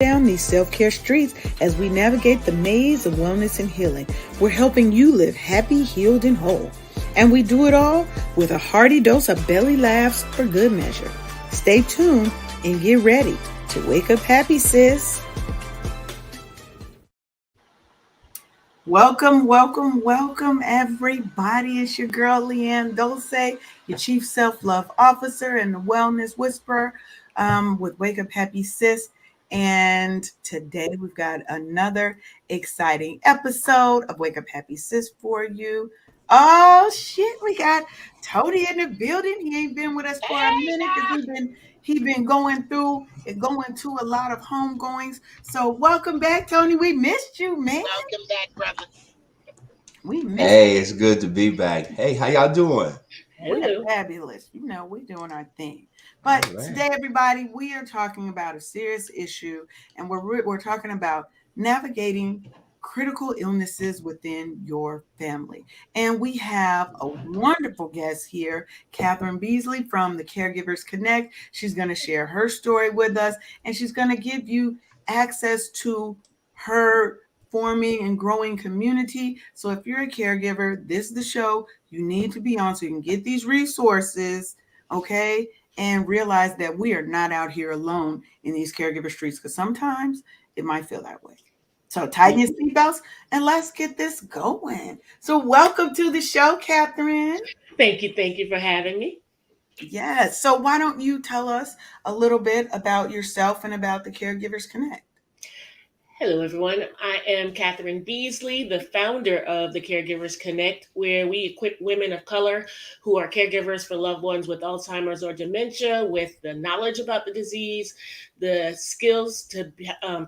down these self-care streets as we navigate the maze of wellness and healing. We're helping you live happy, healed, and whole. And we do it all with a hearty dose of belly laughs for good measure. Stay tuned and get ready to wake up happy, sis. Welcome, everybody. It's your girl, Leanne Dulce, your Chief Self-Love Officer and the Wellness Whisperer with Wake Up Happy Sis. And today we've got another exciting episode of Wake Up Happy Sis for you. Oh, shit, we got Tony in the building. He ain't been with us for a minute because he been going to a lot of homegoings. So welcome back, Tony. We missed you, man. Welcome back, brother. It's good to be back. Hey, how y'all doing? We're fabulous. We're doing our thing. But Today, everybody, we are talking about a serious issue, and we're talking about navigating critical illnesses within your family. And we have a wonderful guest here, Catherine Beasley from the Caregivers Connect. She's going to share her story with us, and she's going to give you access to her forming and growing community. So if you're a caregiver, this is the show you need to be on so you can get these resources, okay? And realize that we are not out here alone in these caregiver streets, because sometimes it might feel that way. So tighten your seatbelts and let's get this going. So welcome to the show, Catherine. Thank you for having me. Yes. So why don't you tell us a little bit about yourself and about the Caregivers Connect? Hello, everyone. I am Catherine Beasley, the founder of the Caregivers Connect, where we equip women of color who are caregivers for loved ones with Alzheimer's or dementia with the knowledge about the disease, the skills to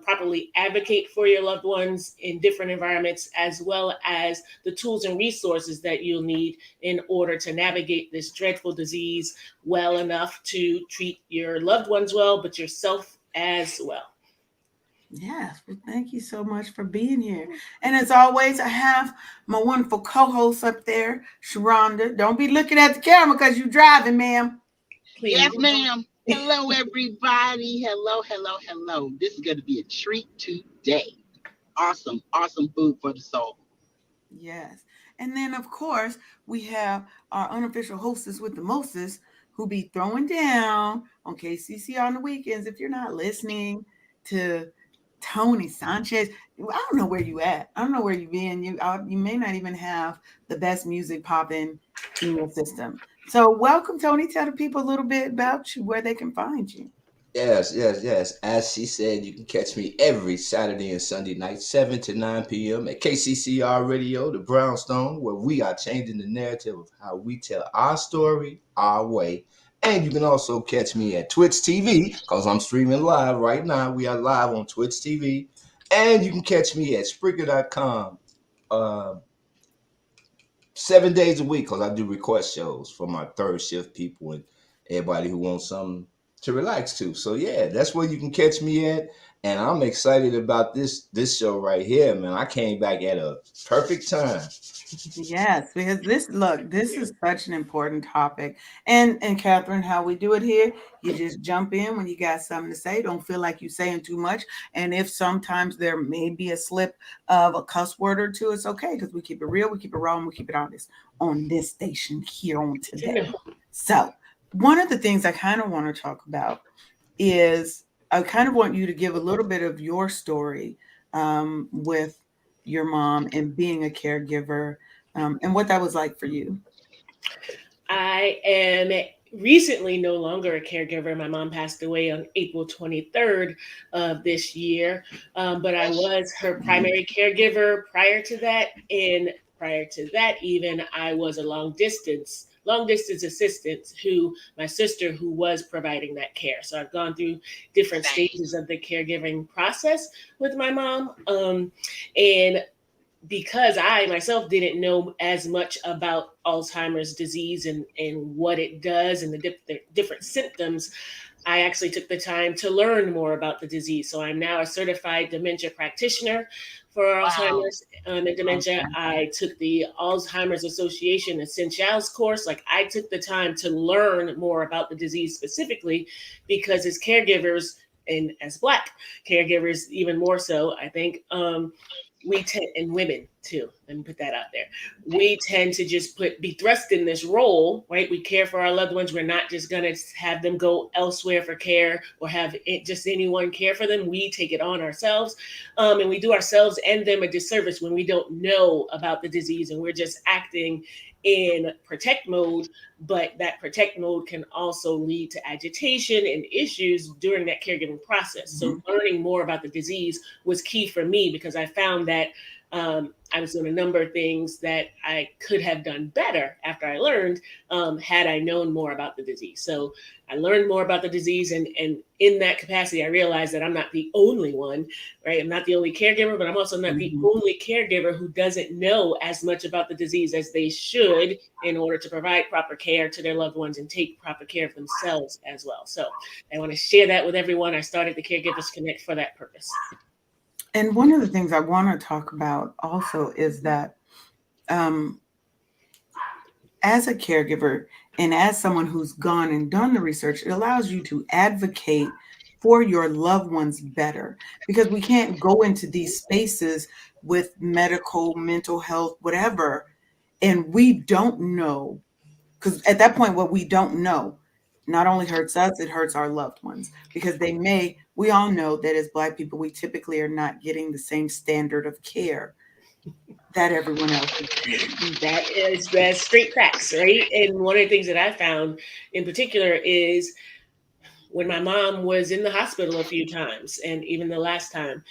properly advocate for your loved ones in different environments, as well as the tools and resources that you'll need in order to navigate this dreadful disease well enough to treat your loved ones well, but yourself as well. Yes, well, thank you so much for being here. And as always, I have my wonderful co-host up there, Sharonda. Don't be looking at the camera because you're driving, ma'am. Please. Yes, ma'am. Hello, everybody. Hello. This is going to be a treat today. Awesome food for the soul. Yes. And then, of course, we have our unofficial hostess with the mostest who be throwing down on KCC on the weekends. If you're not listening to Tony Sanchez, I don't know where you at. I don't know where you been. You may not even have the best music popping in your system. So welcome, Tony. Tell the people a little bit about you, where they can find you. Yes. As she said, you can catch me every Saturday and Sunday night, 7 to 9 p.m. at KCCR Radio, the Brownstone, where we are changing the narrative of how we tell our story, our way. And you can also catch me at Twitch TV, because I'm streaming live right now. We are live on Twitch TV. And you can catch me at Spreaker.com 7 days a week, because I do request shows for my third shift people and everybody who wants something to relax to. So yeah, that's where you can catch me at. And I'm excited about this show right here, man. I came back at a perfect time. Yes, because this is such an important topic. And Catherine, how we do it here, you just jump in when you got something to say. Don't feel like you're saying too much. And if sometimes there may be a slip of a cuss word or two, it's okay, because we keep it real, we keep it raw, and we keep it honest on this station here on today. So one of the things I kind of want to talk about is I kind of want you to give a little bit of your story with your mom and being a caregiver, and what that was like for you. I am recently no longer a caregiver. My mom passed away on April 23rd of this year, but I was her primary caregiver prior to that. And prior to that, even, I was a long distance assistant who my sister who was providing that care. So I've gone through different stages of the caregiving process with my mom. And because I myself didn't know as much about Alzheimer's disease and what it does and the different symptoms, I actually took the time to learn more about the disease. So I'm now a certified dementia practitioner for Alzheimer's and dementia. I took the Alzheimer's Association Essentials course. Like, I took the time to learn more about the disease specifically, because as caregivers, and as Black caregivers, even more so, I think, we tend, and women too, let me put that out there. We tend to just be thrust in this role, right? We care for our loved ones. We're not just going to have them go elsewhere for care or have just anyone care for them. We take it on ourselves. And we do ourselves and them a disservice when we don't know about the disease and we're just acting in protect mode, but that protect mode can also lead to agitation and issues during that caregiving process. So learning more about the disease was key for me because I found that I was doing a number of things that I could have done better after I learned, had I known more about the disease. So I learned more about the disease, and in that capacity, I realized that I'm not the only one, right? I'm not the only caregiver, but I'm also not the only caregiver who doesn't know as much about the disease as they should in order to provide proper care to their loved ones and take proper care of themselves as well. So I want to share that with everyone. I started the Caregivers Connect for that purpose. And one of the things I want to talk about also is that as a caregiver and as someone who's gone and done the research, it allows you to advocate for your loved ones better, because we can't go into these spaces with medical, mental health, whatever, and we don't know, because at that point, what we don't know not only hurts us, it hurts our loved ones, because we all know that as Black people, we typically are not getting the same standard of care that everyone else is getting. That's straight facts, right? And one of the things that I found in particular is when my mom was in the hospital a few times, and even the last time,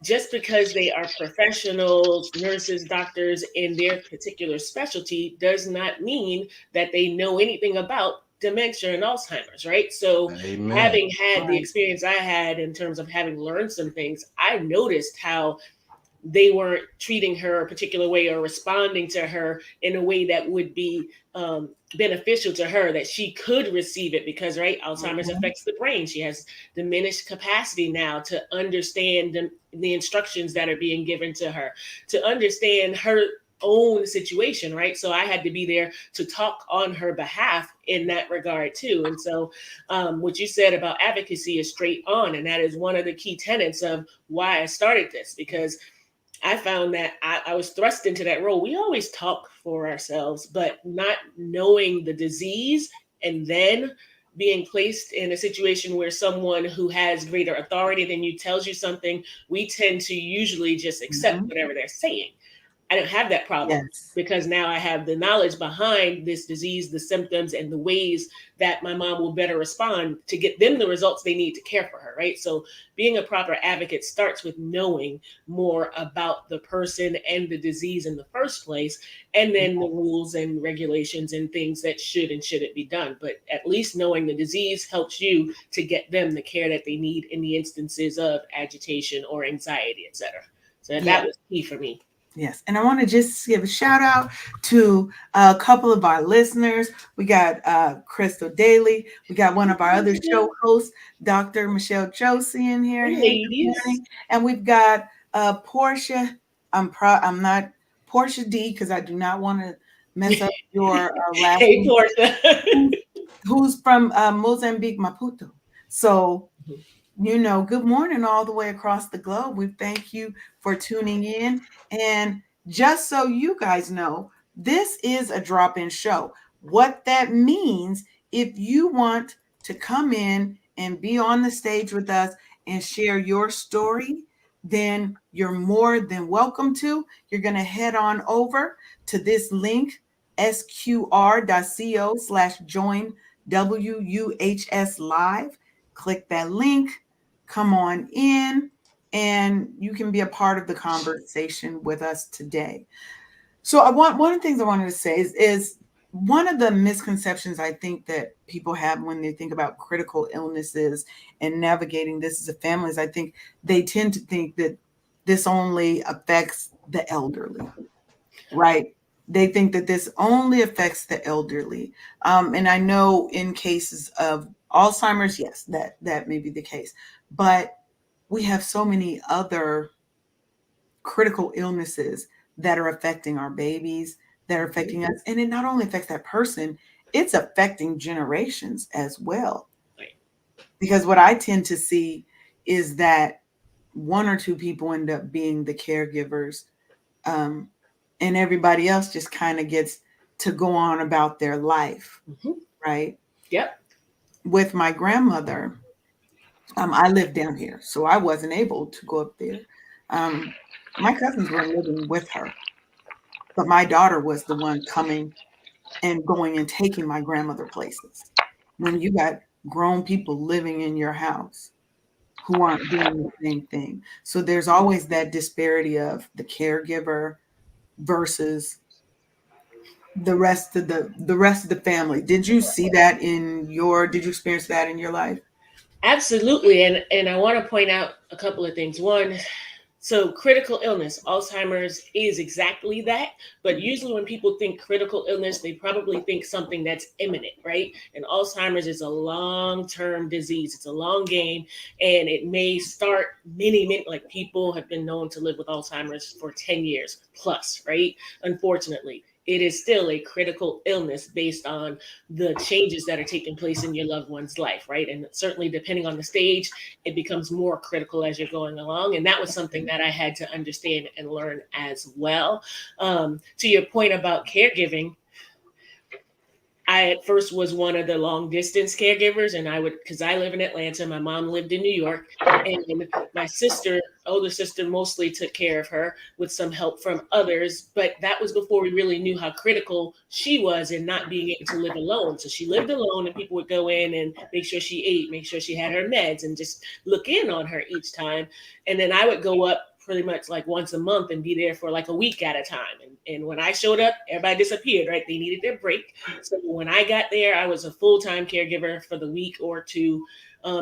just because they are professionals, nurses, doctors in their particular specialty does not mean that they know anything about dementia and Alzheimer's, right? So having had the experience I had in terms of having learned some things, I noticed how they weren't treating her a particular way or responding to her in a way that would be beneficial to her, that she could receive it, because, right, Alzheimer's affects the brain. She has diminished capacity now to understand the instructions that are being given to her, to understand her own situation, right? So I had to be there to talk on her behalf in that regard too. And so what you said about advocacy is straight on, and that is one of the key tenets of why I started this, because I found that I was thrust into that role. We always talk for ourselves, but not knowing the disease and then being placed in a situation where someone who has greater authority than you tells you something, we tend to usually just accept whatever they're saying. I don't have that problem because now I have the knowledge behind this disease, the symptoms, and the ways that my mom will better respond to get them the results they need to care for her, right? So being a proper advocate starts with knowing more about the person and the disease in the first place, and then the rules and regulations and things that should and shouldn't be done. But at least knowing the disease helps you to get them the care that they need in the instances of agitation or anxiety, et cetera. So that was key for me. Yes. And I want to just give a shout out to a couple of our listeners. We got Crystal Daly. We got one of our other show hosts, Dr. Michelle Josie, in here. Hey, and we've got Portia. I'm not Portia D, because I do not want to mess up your last name. Hey, Portia. who's from Mozambique, Maputo. So, good morning all the way across the globe. We thank you for tuning in. And just so you guys know, this is a drop-in show. What that means, if you want to come in and be on the stage with us and share your story, then you're more than welcome to. You're going to head on over to this link, sqr.co/join WUHS live. Click that link. Come on in, and you can be a part of the conversation with us today. So one of the things I wanted to say is one of the misconceptions I think that people have when they think about critical illnesses and navigating this as a family is I think they tend to think that this only affects the elderly, right? They think that this only affects the elderly. And I know in cases of Alzheimer's, yes, that may be the case. But we have so many other critical illnesses that are affecting our babies, that are affecting us. And it not only affects that person, it's affecting generations as well. Because what I tend to see is that one or two people end up being the caregivers, and everybody else just kind of gets to go on about their life, right? Yep. With my grandmother, I lived down here, so I wasn't able to go up there. My cousins were living with her, but my daughter was the one coming and going and taking my grandmother places. When you got grown people living in your house who aren't doing the same thing. So there's always that disparity of the caregiver versus the rest of the family. Did you see that did you experience that in your life? Absolutely. And I want to point out a couple of things. One, so critical illness, Alzheimer's is exactly that. But usually when people think critical illness, they probably think something that's imminent, right? And Alzheimer's is a long-term disease. It's a long game. And it may start many, like people have been known to live with Alzheimer's for 10 years plus, right? Unfortunately, it is still a critical illness based on the changes that are taking place in your loved one's life, right? And certainly depending on the stage, it becomes more critical as you're going along. And that was something that I had to understand and learn as well. To your point about caregiving, I at first was one of the long distance caregivers, and because I live in Atlanta, my mom lived in New York, and my older sister, mostly took care of her with some help from others. But that was before we really knew how critical she was in not being able to live alone. So she lived alone, and people would go in and make sure she ate, make sure she had her meds, and just look in on her each time. And then I would go up pretty much like once a month and be there for like a week at a time. And when I showed up, everybody disappeared, right? They needed their break. So when I got there, I was a full-time caregiver for the week or two,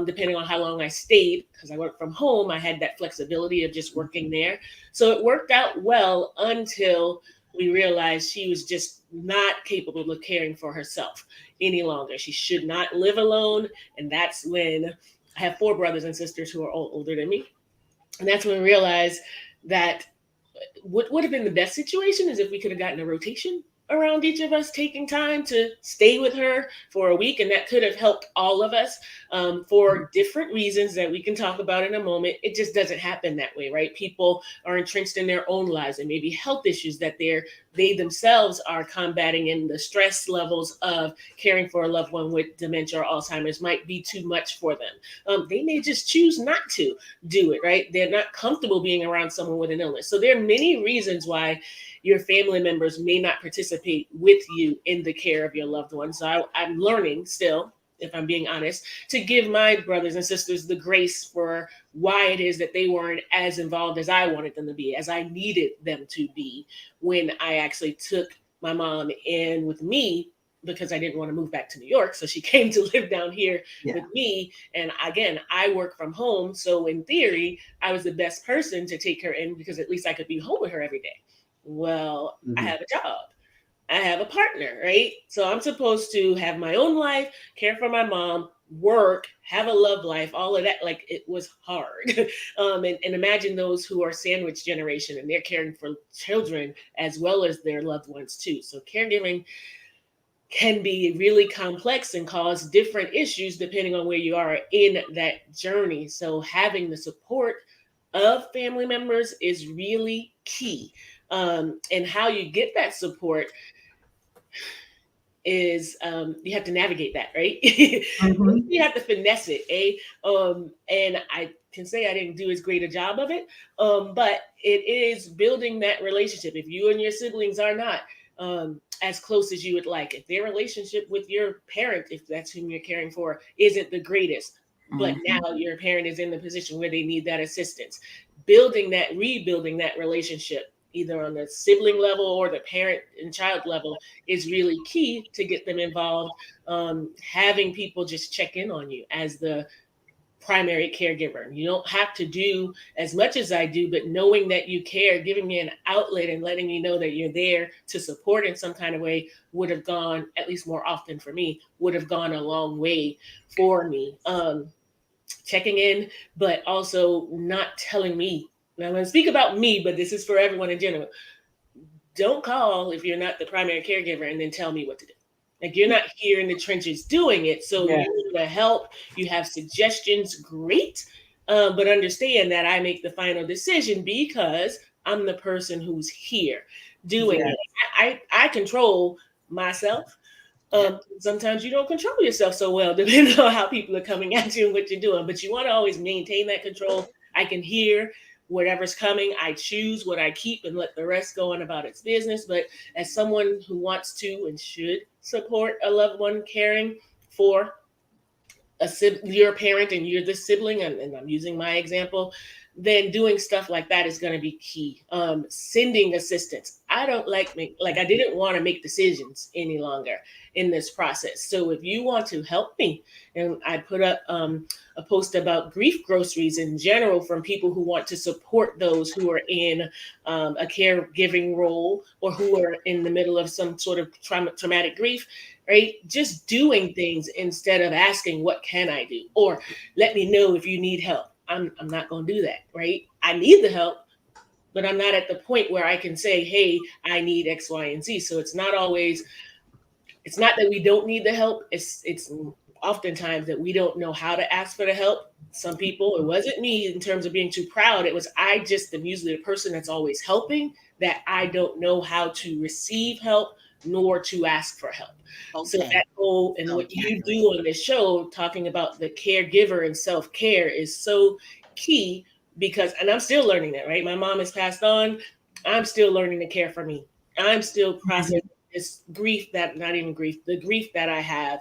depending on how long I stayed. Because I worked from home, I had that flexibility of just working there. So it worked out well until we realized she was just not capable of caring for herself any longer. She should not live alone. And that's when I have 4 brothers and sisters who are all older than me. And that's when we realized that what would have been the best situation is if we could have gotten a rotation around each of us taking time to stay with her for a week. And that could have helped all of us for different reasons that we can talk about in a moment. It just doesn't happen that way, right? People are entrenched in their own lives and maybe health issues that they themselves are combating, and the stress levels of caring for a loved one with dementia or Alzheimer's might be too much for them. They may just choose not to do it, right? They're not comfortable being around someone with an illness. So there are many reasons why your family members may not participate with you in the care of your loved one. So I'm learning still, if I'm being honest, to give my brothers and sisters the grace for why it is that they weren't as involved as I wanted them to be, as I needed them to be when I actually took my mom in with me, because I didn't want to move back to New York. So she came to live down here with me. And again, I work from home. So in theory, I was the best person to take her in because at least I could be home with her every day. Well, I have a job. I have a partner, right? So I'm supposed to have my own life, care for my mom, work, have a love life, all of that. Like, it was hard. And imagine those who are sandwich generation and they're caring for children as well as their loved ones too. So caregiving can be really complex and cause different issues depending on where you are in that journey. So having the support of family members is really key. And how you get that support is you have to navigate that, right? You have to finesse it, and I can say I didn't do as great a job of it, but it is building that relationship. If you and your siblings are not as close as you would like, if their relationship with your parent, if that's whom you're caring for, isn't the greatest, but now your parent is in the position where they need that assistance, rebuilding that relationship, either on the sibling level or the parent and child level, is really key to get them involved. Having people just check in on you as the primary caregiver. You don't have to do as much as I do, but knowing that you care, giving me an outlet and letting me know that you're there to support in some kind of way would have gone, at least more often for me, would have gone a long way for me. Checking in, but also not telling me. Now, I'm going to speak about me, but this is for everyone in general. Don't call if you're not the primary caregiver and then tell me what to do, Like you're not here in the trenches doing it. So Yeah. you need to help. You have suggestions, great. But understand that I make the final decision because I'm the person who's here doing Yeah. it. I control myself. Sometimes you don't control yourself so well, depending on how people are coming at you and what you're doing. But you want to always maintain that control. I can hear whatever's coming. I choose what I keep and let the rest go on about its business. But as someone who wants to and should support a loved one caring for your parent and you're the sibling, and I'm using my example, then doing stuff like that is going to be key. Sending assistance. I don't like I didn't want to make decisions any longer in this process. So if you want to help me, and I put up a post about grief groceries in general from people who want to support those who are in a caregiving role or who are in the middle of some sort of traumatic grief, right? Just doing things instead of asking, what can I do? Or let me know if you need help. I'm not going to do that, right? I need the help, but I'm not at the point where I can say, hey, I need X, Y, and Z. So it's not that we don't need the help. It's oftentimes that we don't know how to ask for the help. Some people, it wasn't me in terms of being too proud. It was I just am usually the person that's always helping, that I don't know how to receive help nor to ask for help. Okay. So that whole, and what you do on this show, talking about the caregiver and self-care is so key because, and I'm still learning that, right? My mom has passed on. I'm still learning to care for me. I'm still processing this grief the grief that I have.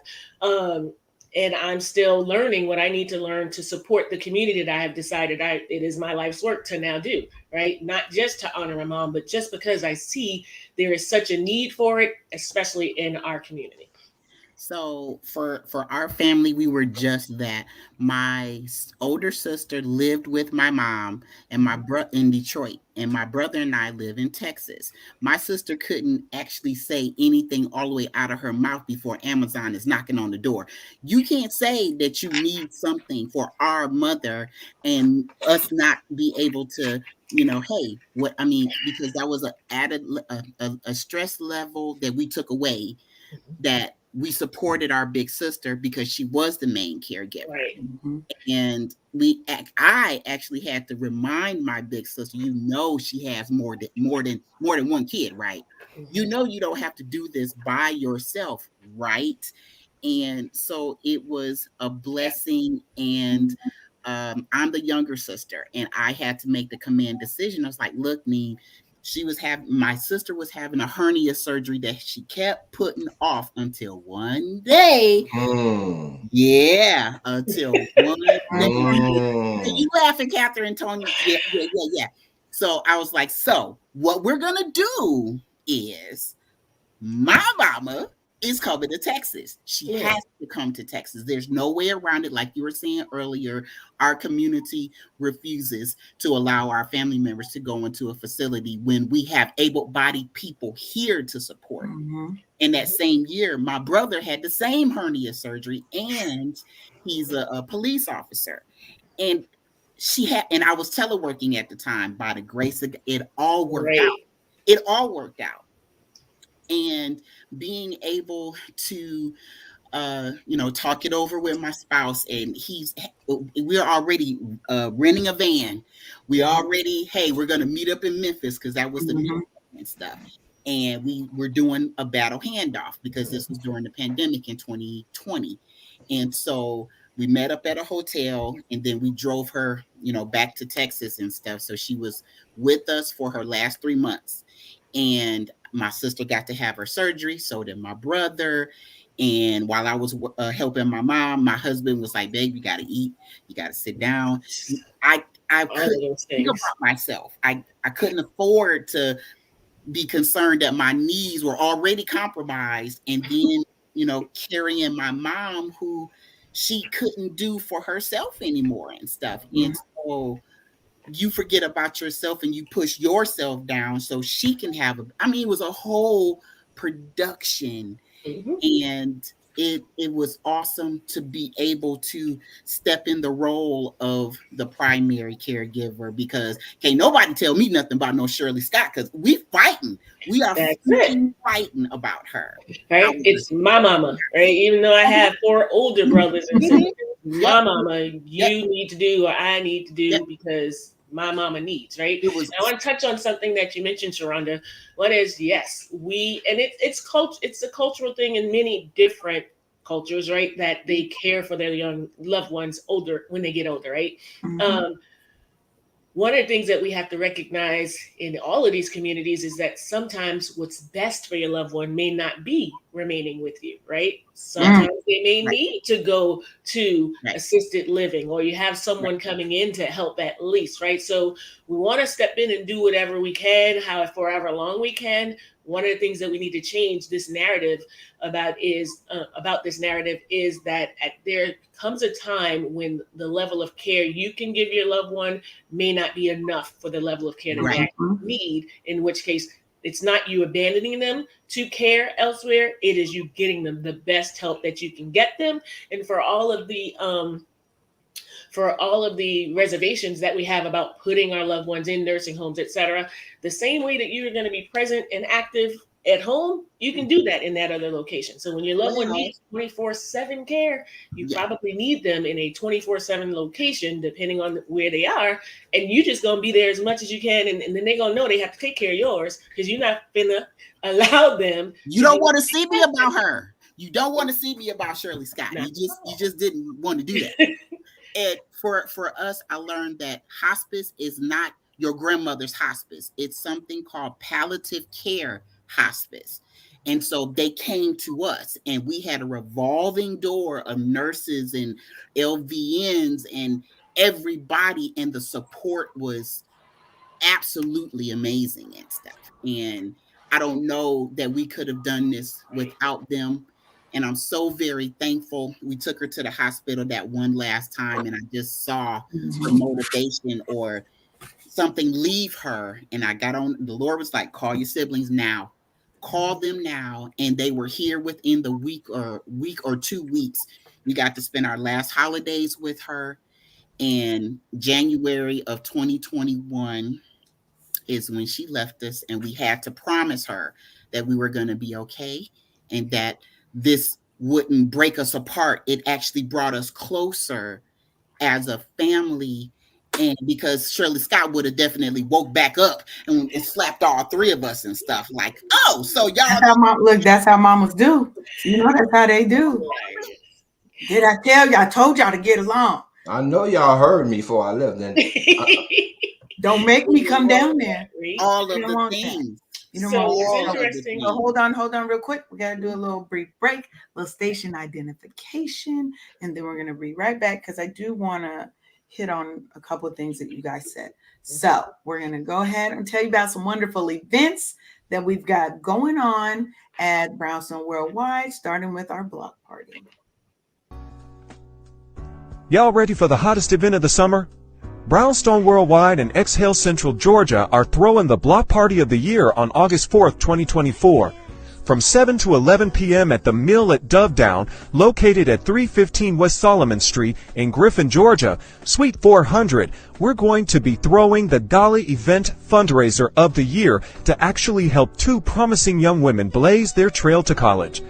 And I'm still learning what I need to learn to support the community that I have decided it is my life's work to now do, right? Not just to honor my mom, but just because I see there is such a need for it, especially in our community. So for our family, we were just that. My older sister lived with my mom and my brother in Detroit, and my brother and I live in Texas. My sister couldn't actually say anything all the way out of her mouth before Amazon is knocking on the door. You can't say that you need something for our mother and us not be able to, hey, because that was a stress level that we took away, that we supported our big sister because she was the main caregiver. Right. And I actually had to remind my big sister, she has more than one kid, right? You don't have to do this by yourself, right? And so it was a blessing. And I'm the younger sister, and I had to make the command decision. I was like, look, Neen, my sister was having a hernia surgery that she kept putting off until one day. Yeah, until one day. You laughing, Catherine, Tony? Yeah. So I was like, so what we're gonna do is my mama is coming to Texas. She has to come to Texas. There's no way around it. Like you were saying earlier, our community refuses to allow our family members to go into a facility when we have able-bodied people here to support. In that same year, my brother had the same hernia surgery, and he's a police officer. And and I was teleworking at the time. By the grace of God, it all worked out. It all worked out. And being able to, talk it over with my spouse, and we're already renting a van. We already, we're going to meet up in Memphis because that was the and stuff. And we were doing a battle handoff because this was during the pandemic in 2020. And so we met up at a hotel, and then we drove her, back to Texas and stuff. So she was with us for her last 3 months. And my sister got to have her surgery. So did my brother. And while I was helping my mom, my husband was like, babe, you got to eat. You got to sit down. I couldn't think about myself. I couldn't afford to be concerned that my knees were already compromised. And then, carrying my mom who she couldn't do for herself anymore and stuff. And so you forget about yourself and you push yourself down so she can have it was a whole production. And it was awesome to be able to step in the role of the primary caregiver, because can't nobody tell me nothing about no Shirley Scott, because we are That's it. fighting about her. Right? It's my mama, right? Even though I have 4 older brothers and sisters, my mama, you need to do, or I need to do, because my mama needs, right? I want to touch on something that you mentioned, Sharonda. One is, yes, it's a cultural thing in many different cultures, right? That they care for their young loved ones when they get older, right? Mm-hmm. One of the things that we have to recognize in all of these communities is that sometimes what's best for your loved one may not be remaining with you, right? Sometimes they may need to go to assisted living, or you have someone coming in to help at least, right? So we want to step in and do whatever we can, however long we can. One of the things that we need to change this narrative about this narrative is that there comes a time when the level of care you can give your loved one may not be enough for the level of care that they actually need, in which case it's not you abandoning them to care elsewhere. It is you getting them the best help that you can get them. And for all of the reservations that we have about putting our loved ones in nursing homes, etc., the same way that you're going to be present and active at home, you can do that in that other location. So when your loved one needs 24/7 care, you probably need them in a 24/7 location, depending on where they are. And you just going to be there as much as you can. And then they're going to know they have to take care of yours, because you're not going to allow them. You don't want to see me about her. You don't want to see me about Shirley Scott. You just didn't want to do that. And for us, I learned that hospice is not your grandmother's hospice. It's something called palliative care hospice. And so they came to us, and we had a revolving door of nurses and LVNs and everybody, and the support was absolutely amazing and stuff. And I don't know that we could have done this without them. And I'm so very thankful. We took her to the hospital that one last time, and I just saw the motivation or something leave her. And I got on, the Lord was like, call your siblings now. Call them now. And they were here within the week or 2 weeks. We got to spend our last holidays with her. And January of 2021 is when she left us, and we had to promise her that we were going to be okay and that this wouldn't break us apart. It actually brought us closer as a family. And because Shirley Scott would have definitely woke back up and slapped all 3 of us and stuff, like, oh, so y'all that's how mamas do. You know, that's how they do. Did I tell you? I told y'all to get along. I know y'all heard me before I left. Then don't make me come down there. All of the things. You know, interesting. So hold on real quick. We got to do a little brief break, little station identification, and then we're going to be right back, because I do want to hit on a couple of things that you guys said. So we're going to go ahead and tell you about some wonderful events that we've got going on at Brownstone Worldwide, starting with our block party. Y'all ready for the hottest event of the summer? Brownstone Worldwide and Exhale Central Georgia are throwing the block party of the year on August 4th, 2024. From 7 to 11 p.m. at the Mill at Dovedown, located at 315 West Solomon Street in Griffin, Georgia, Suite 400, we're going to be throwing the Dolly Event Fundraiser of the Year to actually help 2 promising young women blaze their trail to college.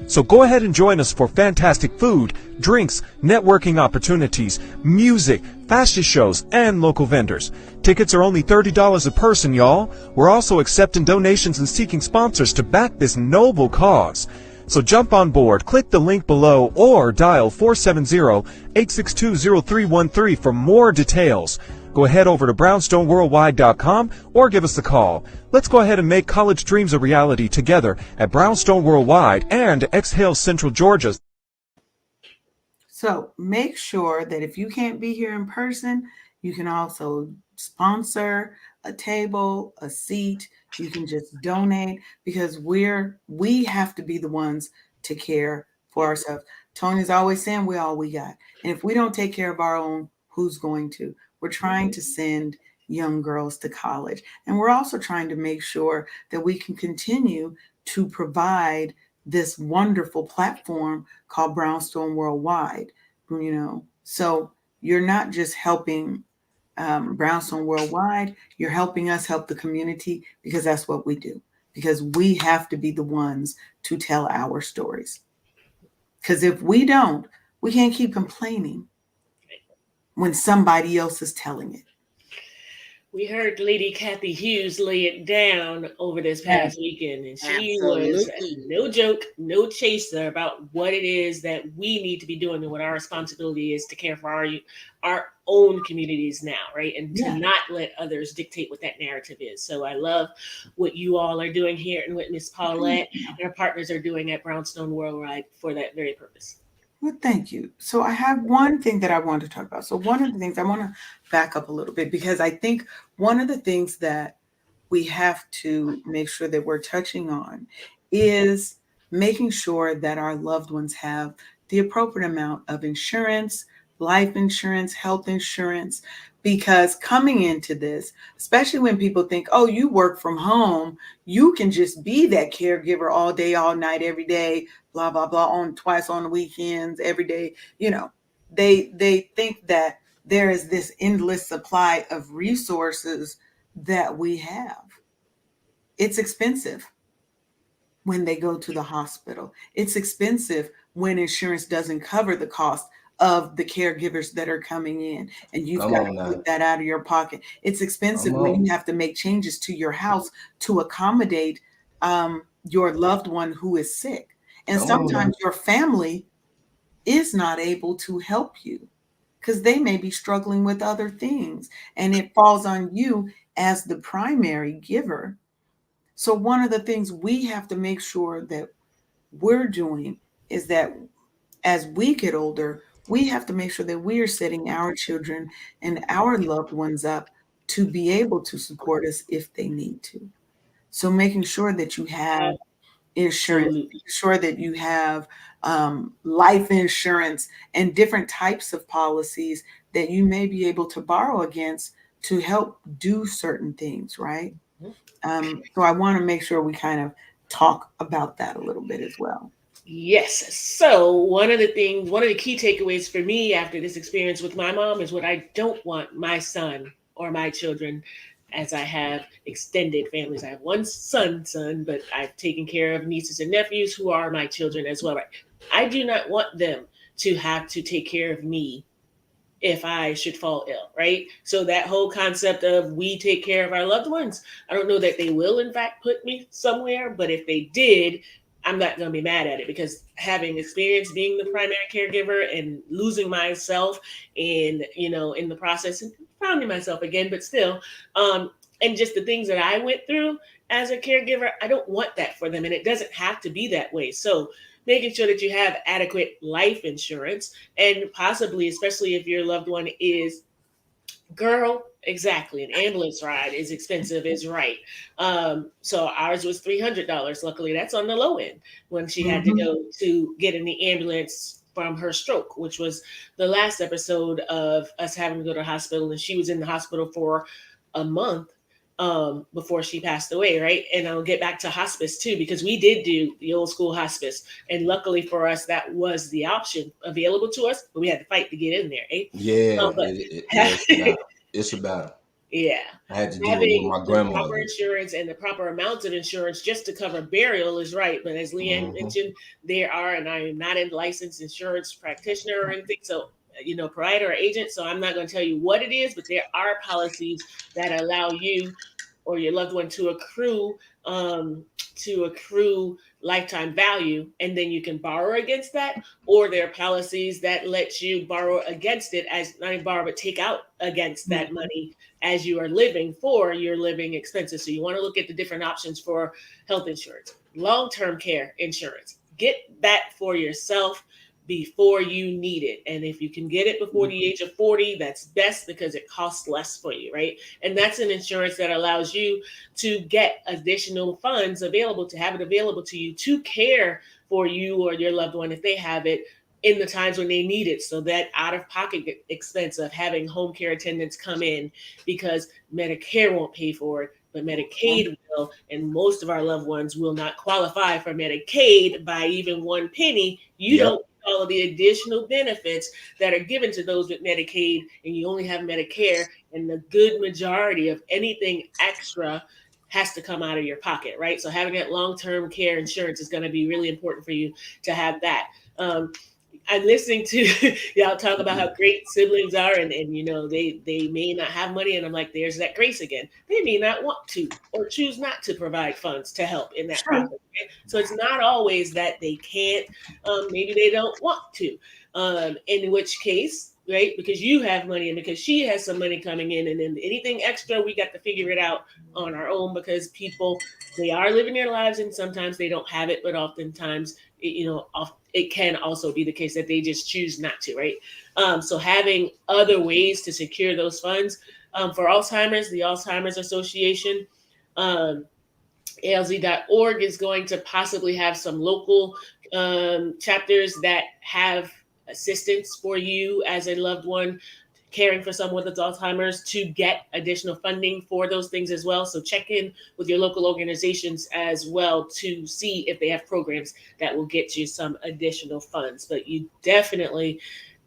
So go ahead and join us for fantastic food, drinks, networking opportunities, music, fashion shows, and local vendors. Tickets are only $30 a person, y'all. We're also accepting donations and seeking sponsors to back this noble cause. So jump on board, click the link below, or dial 470-862-0313 for more details. Go ahead over to brownstoneworldwide.com or give us a call. Let's go ahead and make college dreams a reality together at Brownstone Worldwide and Exhale Central Georgia. So make sure that if you can't be here in person, you can also sponsor a table, a seat. You can just donate, because we have to be the ones to care for ourselves. Tony's always saying we're all we got. And if we don't take care of our own, who's going to? We're trying to send young girls to college. And we're also trying to make sure that we can continue to provide this wonderful platform called Brownstone Worldwide. So you're not just helping Brownstone Worldwide, you're helping us help the community, because that's what we do. Because we have to be the ones to tell our stories. Because if we don't, we can't keep complaining when somebody else is telling it. We heard Lady Kathy Hughes lay it down over this past weekend, and she was no joke, no chaser about what it is that we need to be doing and what our responsibility is to care for our own communities now, right? And to not let others dictate what that narrative is. So I love what you all are doing here and what Miss Paulette and our partners are doing at Brownstone Worldwide for that very purpose. Well, thank you. So I have one thing that I want to talk about. So one of the things I want to back up a little bit, because I think one of the things that we have to make sure that we're touching on is making sure that our loved ones have the appropriate amount of insurance, life insurance, health insurance, because coming into this, especially when people think, oh, you work from home, you can just be that caregiver all day, all night, every day, blah, blah, blah, on twice on the weekends, every day. They think that there is this endless supply of resources that we have. It's expensive when they go to the hospital. It's expensive when insurance doesn't cover the cost of the caregivers that are coming in, and you've got to put that out of your pocket. It's expensive when you have to make changes to your house to accommodate your loved one who is sick. And sometimes your family is not able to help you because they may be struggling with other things, and it falls on you as the primary giver. So one of the things we have to make sure that we're doing is that as we get older, we have to make sure that we are setting our children and our loved ones up to be able to support us if they need to. So making sure that you have insurance, making sure that you have life insurance and different types of policies that you may be able to borrow against to help do certain things, right? So I want to make sure we kind of talk about that a little bit as well. Yes. So one of the key takeaways for me after this experience with my mom is what I don't want my son or my children, as I have extended families. I have one son, but I've taken care of nieces and nephews who are my children as well. Right? I do not want them to have to take care of me if I should fall ill, right? So that whole concept of we take care of our loved ones, I don't know that they will in fact put me somewhere, but if they did, I'm not going to be mad at it, because having experience being the primary caregiver and losing myself in the process and finding myself again, but still, and just the things that I went through as a caregiver, I don't want that for them. And it doesn't have to be that way. So making sure that you have adequate life insurance, and possibly, especially if your loved one is exactly. An ambulance ride is expensive, is right. So ours was $300. Luckily, that's on the low end when she had to go to get in the ambulance from her stroke, which was the last episode of us having to go to the hospital. And she was in the hospital for a month before she passed away, right? And I'll get back to hospice too, because we did do the old school hospice. And luckily for us, that was the option available to us, but we had to fight to get in there, eh? Yeah, it's a battle. Yeah. I had to do it with my grandmother. Proper insurance and the proper amounts of insurance just to cover burial is right. But as Leanne mentioned, there are, and I am not a licensed insurance practitioner or anything, so provider or agent, so I'm not going to tell you what it is, but there are policies that allow you or your loved one to accrue lifetime value, and then you can borrow against that. Or there are policies that let you borrow against it, as not even borrow, but take out against that money as you are living for your living expenses. So you want to look at the different options for health insurance, long-term care insurance. Get that for yourself before you need it. And if you can get it before the age of 40, that's best, because it costs less for you, right? And that's an insurance that allows you to get additional funds available to you to care for you or your loved one if they have it in the times when they need it. So that out-of-pocket expense of having home care attendants come in, because Medicare won't pay for it, but Medicaid will, and most of our loved ones will not qualify for Medicaid by even one penny. You Yep. don't get all of the additional benefits that are given to those with Medicaid, and you only have Medicare, and the good majority of anything extra has to come out of your pocket, right? So having that long-term care insurance is going to be really important for you to have that. I'm listening to y'all talk about how great siblings are, and they may not have money, and I'm like, there's that grace again. They may not want to or choose not to provide funds to help in that process. Right? So it's not always that they can't. Maybe they don't want to. In which case, right? Because you have money and because she has some money coming in, and then anything extra, we got to figure it out on our own, because people, they are living their lives, and sometimes they don't have it, but oftentimes, it can also be the case that they just choose not to, right? So having other ways to secure those funds for Alzheimer's, the Alzheimer's Association, ALZ.org is going to possibly have some local chapters that have assistance for you as a loved one caring for someone with Alzheimer's to get additional funding for those things as well. So check in with your local organizations as well to see if they have programs that will get you some additional funds. But you definitely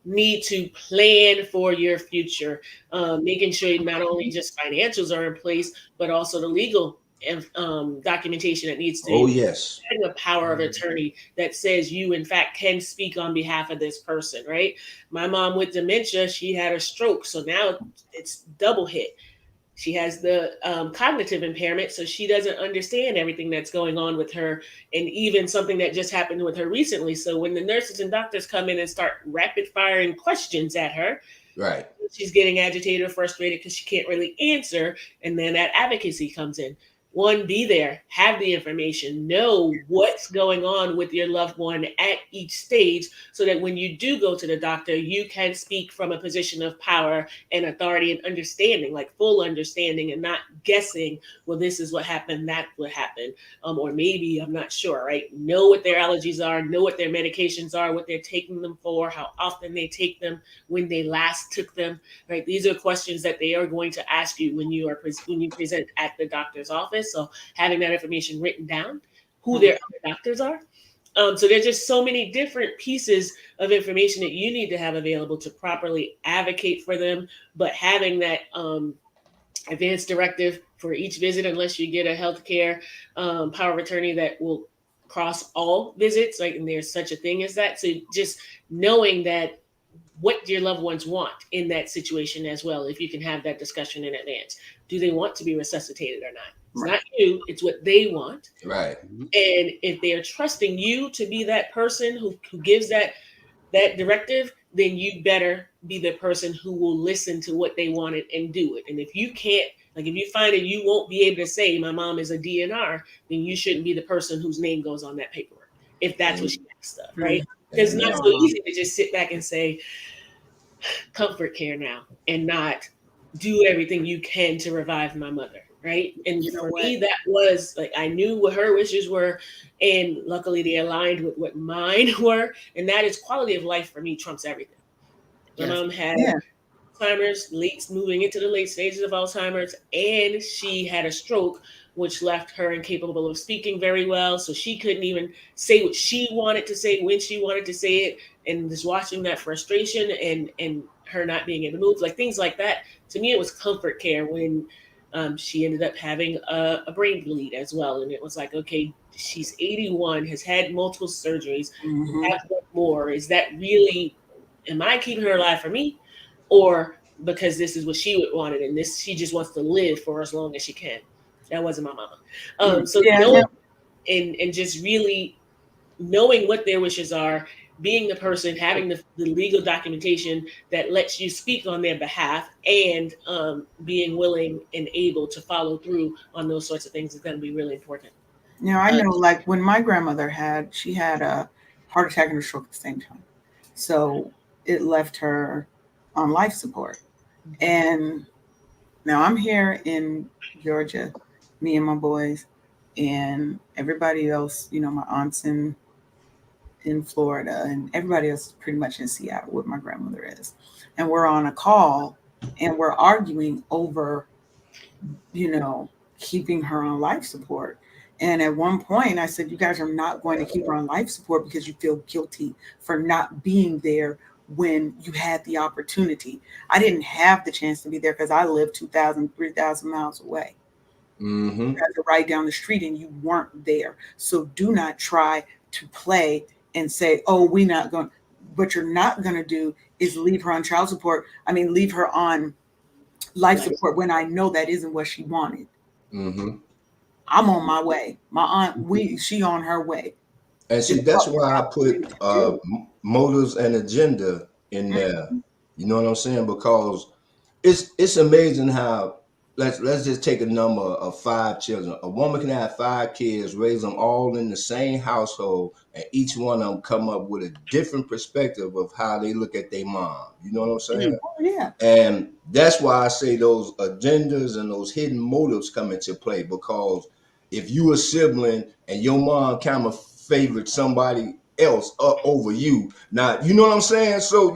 need to plan for your future, making sure not only just financials are in place, but also the legal documentation that needs to Oh, yes. having a power of attorney that says you in fact can speak on behalf of this person, right? My mom with dementia, she had a stroke, so now it's double hit. She has the cognitive impairment, so she doesn't understand everything that's going on with her, and even something that just happened with her recently. So when the nurses and doctors come in and start rapid firing questions at her, Right. she's getting agitated or frustrated because she can't really answer, and then that advocacy comes in. One, be there, have the information, know what's going on with your loved one at each stage, so that when you do go to the doctor, you can speak from a position of power and authority and understanding, like full understanding, and not guessing, well, this is what happened, that would happen, or maybe I'm not sure, right? Know what their allergies are, know what their medications are, what they're taking them for, how often they take them, when they last took them, right? These are questions that they are going to ask you when you present at the doctor's office. So having that information written down, who their other doctors are. So there's just so many different pieces of information that you need to have available to properly advocate for them. But having that advance directive for each visit, unless you get a healthcare power of attorney that will cross all visits, like, and there's such a thing as that. So just knowing that what your loved ones want in that situation as well, if you can have that discussion in advance. Do they want to be resuscitated or not? It's not you, it's what they want. Right. And if they are trusting you to be that person who gives that directive, then you better be the person who will listen to what they wanted and do it. And if you can't, like if you find that you won't be able to say my mom is a DNR, then you shouldn't be the person whose name goes on that paperwork, if that's what she asked of, right? Because it's not so easy to just sit back and say comfort care now and not do everything you can to revive my mother, right? And for me, that was like, I knew what her wishes were, and luckily they aligned with what mine were, and that is quality of life for me trumps everything. My mom had Alzheimer's, moving into the late stages of Alzheimer's, and she had a stroke, which left her incapable of speaking very well. So she couldn't even say what she wanted to say when she wanted to say it. And just watching that frustration and her not being able to move, like things like that, to me, it was comfort care when she ended up having a brain bleed as well. And it was like, okay, she's 81, has had multiple surgeries, have one more. Is that really, am I keeping her alive for me? Or because this is what she would wanted, and this, she just wants to live for as long as she can. That wasn't my mama. So knowing and just really knowing what their wishes are, being the person, having the legal documentation that lets you speak on their behalf, and being willing and able to follow through on those sorts of things is going to be really important. I know, like when my grandmother she had a heart attack and a stroke at the same time. So it left her on life support. And now I'm here in Georgia, me and my boys, and everybody else, my aunts and in Florida, and everybody else is pretty much in Seattle, where my grandmother is. And we're on a call and we're arguing over, keeping her on life support. And at one point, I said, you guys are not going to keep her on life support because you feel guilty for not being there when you had the opportunity. I didn't have the chance to be there because I lived 2,000, 3,000 miles away. Mm-hmm. You guys are right down the street and you weren't there. So do not try to play and say, oh, we're not going. What you're not going to do is leave her on child support. Leave her on life support when I know that isn't what she wanted. Mm-hmm. I'm on my way. My aunt, she on her way. And see, that's why I put motives and agenda in there. You know what I'm saying? Because it's amazing how let's just take a number of 5 children. A woman can have 5 kids, raise them all in the same household, and each one of them come up with a different perspective of how they look at their mom. You know what I'm saying? Oh, yeah. And that's why I say those agendas and those hidden motives come into play, because if you a sibling and your mom kind of favored somebody else over you, now, you know what I'm saying? So,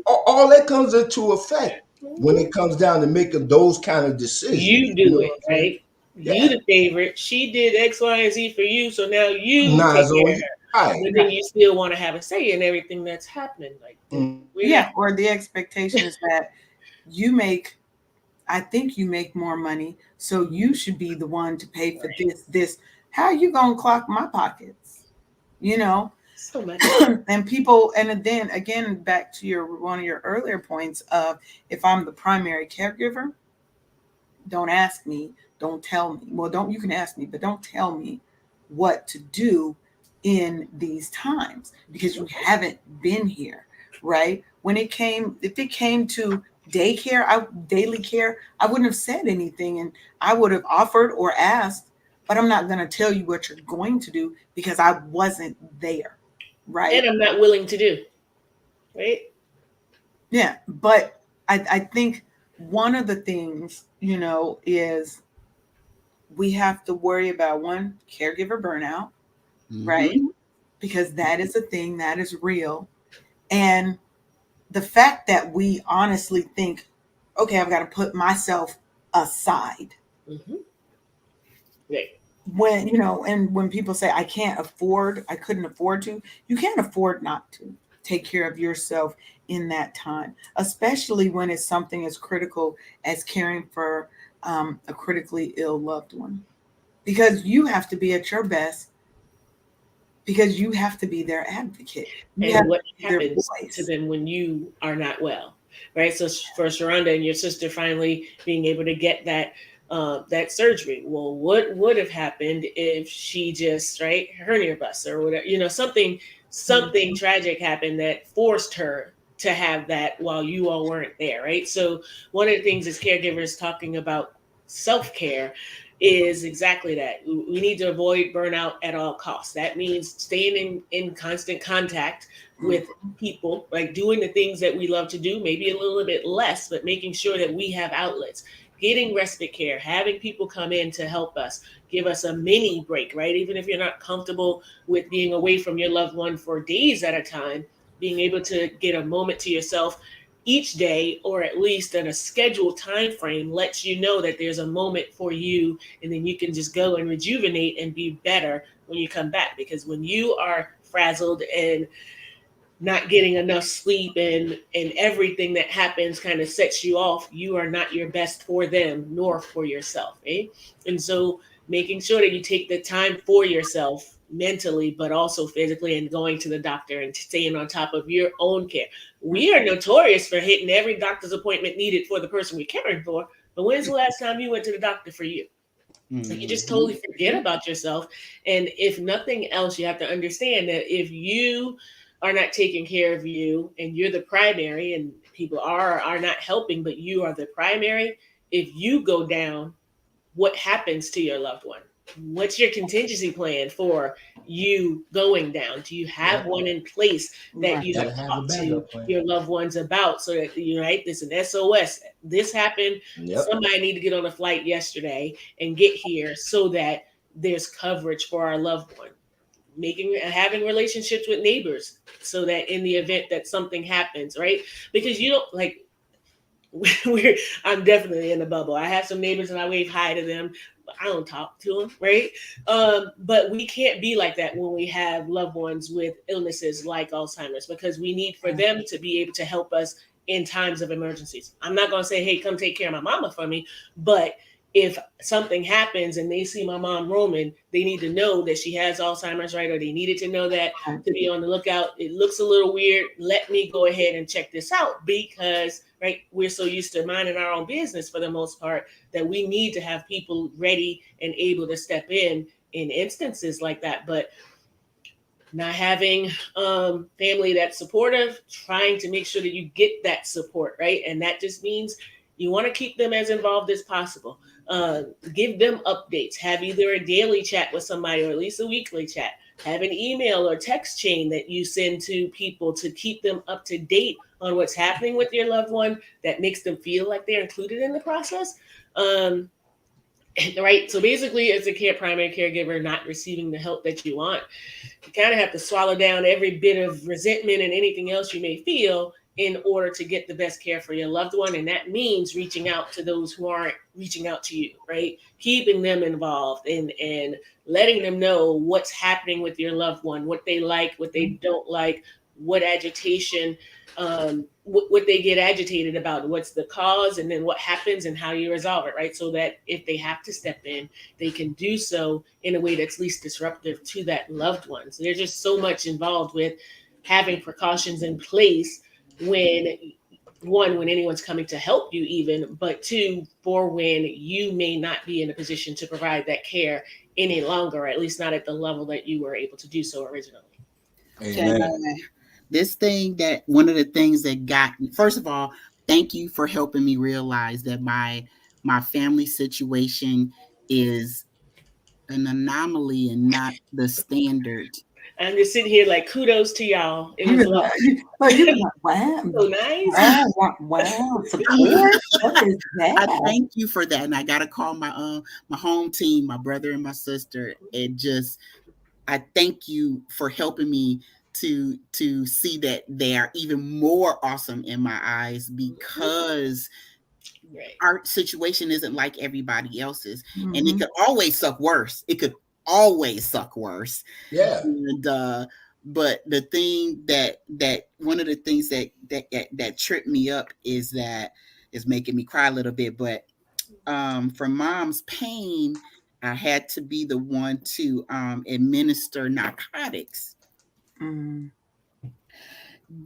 all that comes into effect when it comes down to making those kind of decisions. You do it, right? Yeah. You the favorite. She did X, Y, and Z for you, so now you take care of her. Right. But then you still want to have a say in everything that's happening. Or the expectation is that I think you make more money, so you should be the one to pay for this. How are you gonna clock my pockets? So much. And people, and then again, back to one of your earlier points of, if I'm the primary caregiver, don't ask me, don't tell me. Well, you can ask me, but don't tell me what to do in these times, because you haven't been here, right? If it came to daycare, daily care, I wouldn't have said anything, and I would have offered or asked, but I'm not going to tell you what you're going to do because I wasn't there, right? And I'm not willing to do, right? Yeah, but I think one of the things, is we have to worry about, one, caregiver burnout, right? Because that is a thing that is real. And the fact that we honestly think, okay, I've got to put myself aside. Right. When, and when people say, I couldn't afford to, you can't afford not to take care of yourself in that time, especially when it's something as critical as caring for a critically ill loved one, because you have to be at your best, because you have to be their advocate. And what happens to them when you are not well, right? So for Sharonda and your sister finally being able to get that surgery, well, what would have happened if she just hernia bust or whatever, something tragic happened that forced her to have that while you all weren't there, right? So one of the things as caregivers talking about self-care is exactly that. We need to avoid burnout at all costs. That means staying in constant contact with people, like doing the things that we love to do, maybe a little bit less, but making sure that we have outlets, getting respite care, having people come in to help us, give us a mini break, right? Even if you're not comfortable with being away from your loved one for days at a time, being able to get a moment to yourself each day, or at least in a scheduled time frame, lets you know that there's a moment for you, and then you can just go and rejuvenate and be better when you come back. Because when you are frazzled and not getting enough sleep and everything that happens kind of sets you off, you are not your best for them nor for yourself, eh? And so making sure that you take the time for yourself mentally, but also physically, and going to the doctor and staying on top of your own care. We are notorious for hitting every doctor's appointment needed for the person we're caring for. But when's the last time you went to the doctor for you? Like, you just totally forget about yourself. And if nothing else, you have to understand that if you are not taking care of you and you're the primary, and people are not helping, but you are the primary, if you go down, what happens to your loved one? What's your contingency plan for you going down? Do you have one in place that you have talked to your loved ones about, so that this is an SOS? This happened. Somebody need to get on a flight yesterday and get here, so that there's coverage for our loved one. having relationships with neighbors so that in the event that something happens, right? Because you don't like I'm definitely in a bubble. I have some neighbors and I wave hi to them, but I don't talk to them, right? But we can't be like that when we have loved ones with illnesses like Alzheimer's, because we need for them to be able to help us in times of emergencies. I'm not going to say, hey, come take care of my mama for me, but if something happens and they see my mom roaming, they need to know that she has Alzheimer's, right? Or they needed to know that, to be on the lookout. It looks a little weird. Let me go ahead and check this out, because, right, we're so used to minding our own business for the most part that we need to have people ready and able to step in instances like that. But not having family that's supportive, trying to make sure that you get that support, right? And that just means you want to keep them as involved as possible. Give them updates. Have either a daily chat with somebody or at least a weekly chat. Have an email or text chain that you send to people to keep them up to date on what's happening with your loved one, that makes them feel like they're included in the process. Right. So basically, as a primary caregiver not receiving the help that you want, you kind of have to swallow down every bit of resentment and anything else you may feel in order to get the best care for your loved one. And that means reaching out to those who aren't reaching out to you, right? Keeping them involved and letting them know what's happening with your loved one, what they like, what they don't like, what agitation, what they get agitated about, what's the cause, and then what happens and how you resolve it, right? So that if they have to step in, they can do so in a way that's least disruptive to that loved one. So there's just so much involved with having precautions in place when anyone's coming to help you even, but two, for when you may not be in a position to provide that care any longer, or at least not at the level that you were able to do so originally. Amen. This thing that one of the things that got me, first of all, thank you for helping me realize that my family situation is an anomaly and not the standard. I'm just sitting here like, kudos to y'all. It was wow. So nice. Wow. Support? What is that? I thank you for that. And I got to call my home team, my brother and my sister, and just, I thank you for helping me to see that they are even more awesome in my eyes, because our situation isn't like everybody else's. And it could always suck worse. Yeah. And but the thing that one of the things that tripped me up is making me cry a little bit. But for mom's pain, I had to be the one to administer narcotics.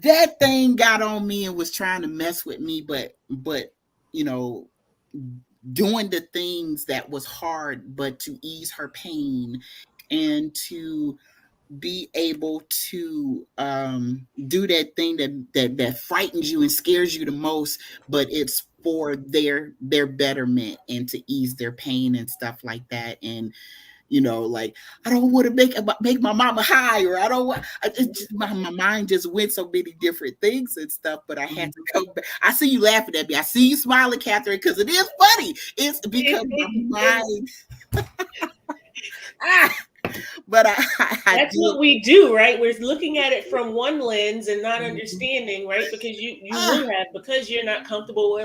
That thing got on me and was trying to mess with me, but you know, doing the things that was hard, but to ease her pain and to be able to do that thing that frightens you and scares you the most, but it's for their betterment and to ease their pain and stuff like that. And you know, like, I don't want to make my mama high, or I don't want. My mind just went so many different things and stuff. But I had to come back. I see you laughing at me. I see you smiling, Catherine, because it is funny. It's because my mind. But that's what we do, right? We're looking at it from one lens and not understanding, right? Because you would have, because you're not comfortable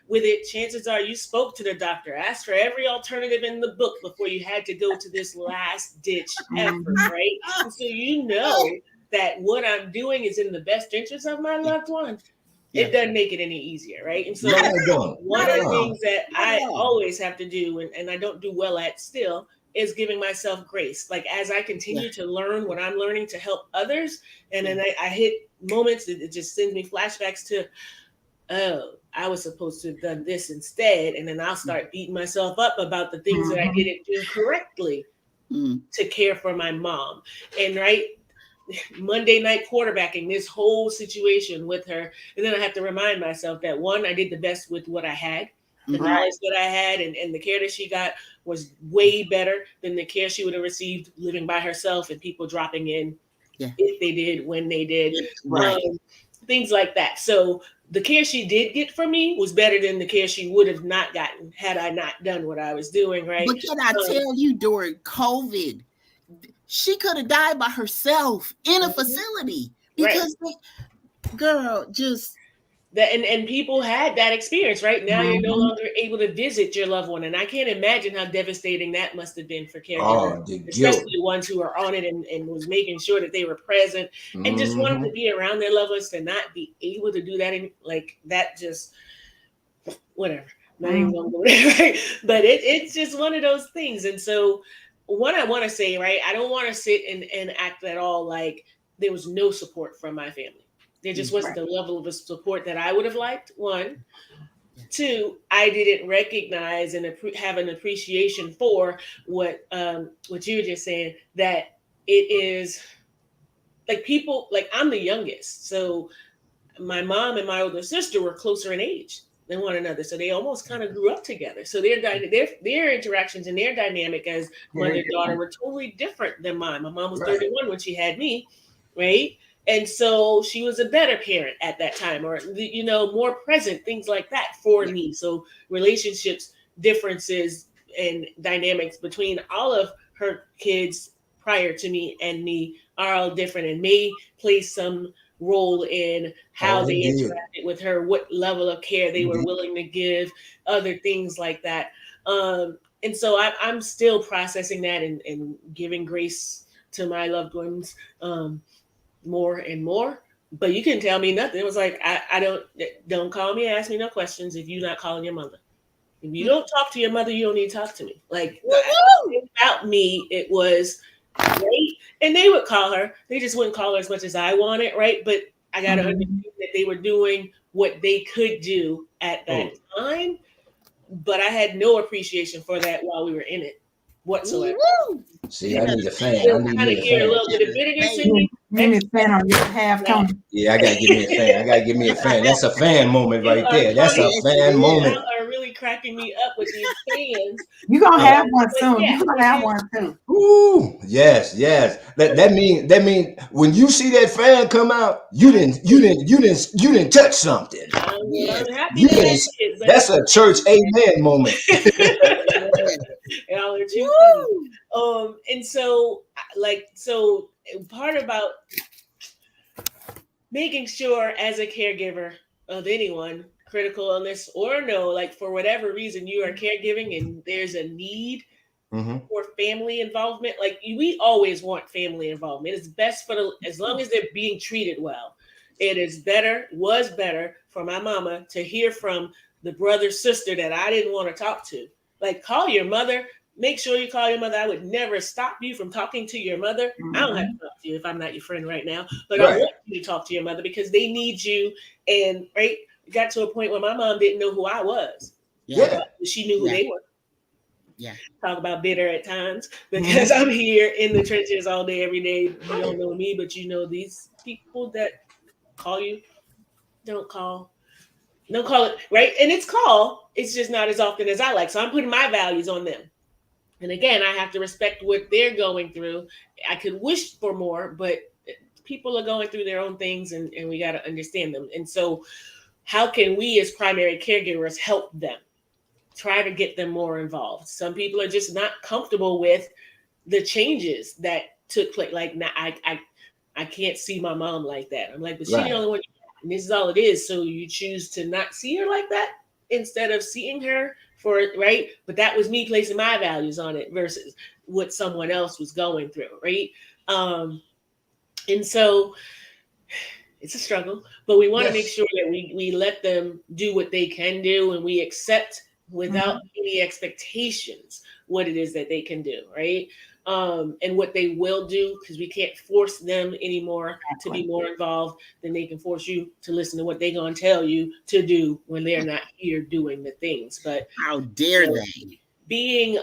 with it, chances are you spoke to the doctor, asked for every alternative in the book before you had to go to this last ditch effort, right? And so you know that what I'm doing is in the best interest of my loved one. It doesn't make it any easier, right? And so one of the things that I always have to do, and I don't do well at still, is giving myself grace. Like, as I continue to learn what I'm learning to help others, and then I hit moments that it just sends me flashbacks to, oh, I was supposed to have done this instead. And then I'll start beating myself up about the things that I didn't do correctly to care for my mom. And Monday night quarterbacking this whole situation with her. And then I have to remind myself that, one, I did the best with what I had. The knowledge that I had and the care that she got was way better than the care she would have received living by herself and people dropping in if they did, when they did, things like that. So the care she did get from me was better than the care she would have not gotten had I not done what I was doing, right? But can I tell you, during COVID, she could have died by herself in a facility because girl, just that, and people had that experience. Right now, you're no longer able to visit your loved one, and I can't imagine how devastating that must have been for caregivers, especially the ones who were on it and was making sure that they were present and just wanted to be around their loved ones, to not be able to do that, and like that, just whatever. Not even gonna go there, right? But it's just one of those things. And so, what I want to say, right, I don't want to sit and act at all like there was no support from my family. There just wasn't the level of support that I would have liked. One. Two, I didn't recognize and have an appreciation for what you were just saying, that it is like people, like I'm the youngest. So my mom and my older sister were closer in age than one another. So they almost kind of grew up together. So their interactions and their dynamic as mother and daughter were totally different than mine. My mom was 31 when she had me, right? And so she was a better parent at that time, or, you know, more present, things like that for me. So relationships, differences, and dynamics between all of her kids prior to me and me are all different, and may play some role in how they interacted with her, what level of care they were willing to give, other things like that. And so I'm still processing that and giving grace to my loved ones more and more. But you can tell me nothing. It was like, I don't call me, ask me no questions if you're not calling your mother. If you don't talk to your mother, you don't need to talk to me. Like, about me, it was right. And they would call her. They just wouldn't call her as much as I wanted, right? But I got to understand that they were doing what they could do at that time. But I had no appreciation for that while we were in it whatsoever. See, I need a fan. I need kind of hear a little bit of bitterness in me. You need a fan on your behalf, Tony. Yeah, I gotta give me a fan. I gotta give me a fan. That's a fan moment right there. That's a fan moment. You are really cracking me up with these fans. You're gonna have one soon. You're gonna have one too. Ooh, yes. That mean when you see that fan come out, you didn't touch something. That's a church amen moment. Y'all are too funny. And so part about making sure as a caregiver of anyone, critical illness or no, like for whatever reason you are caregiving and there's a need for family involvement. Like we always want family involvement. It's best as long as they're being treated well. It was better for my mama to hear from the brother, sister that I didn't want to talk to. Like, call your mother. Make sure you call your mother. I would never stop you from talking to your mother. I don't have to talk to you if I'm not your friend right now, but I want you to talk to your mother because they need you. And it got to a point where my mom didn't know who I was. Yeah. She knew who they were. Yeah. Talk about bitter at times because I'm here in the trenches all day, every day. You don't know me, but you know these people that call you. Don't call it, right? And it's just not as often as I like. So I'm putting my values on them. And again, I have to respect what they're going through. I could wish for more, but people are going through their own things and we got to understand them. And so how can we as primary caregivers help them? Try to get them more involved. Some people are just not comfortable with the changes that took place. Like, now I can't see my mom like that. I'm like, but she's the only one. And this is all it is. So you choose to not see her like that instead of seeing her for it, right? But that was me placing my values on it versus what someone else was going through, right? And so it's a struggle, but we want to make sure that we let them do what they can do and we accept without any expectations what it is that they can do, right? And what they will do, because we can't force them anymore to be more involved than they can force you to listen to what they're going to tell you to do when they're not here doing the things. But how dare they? Being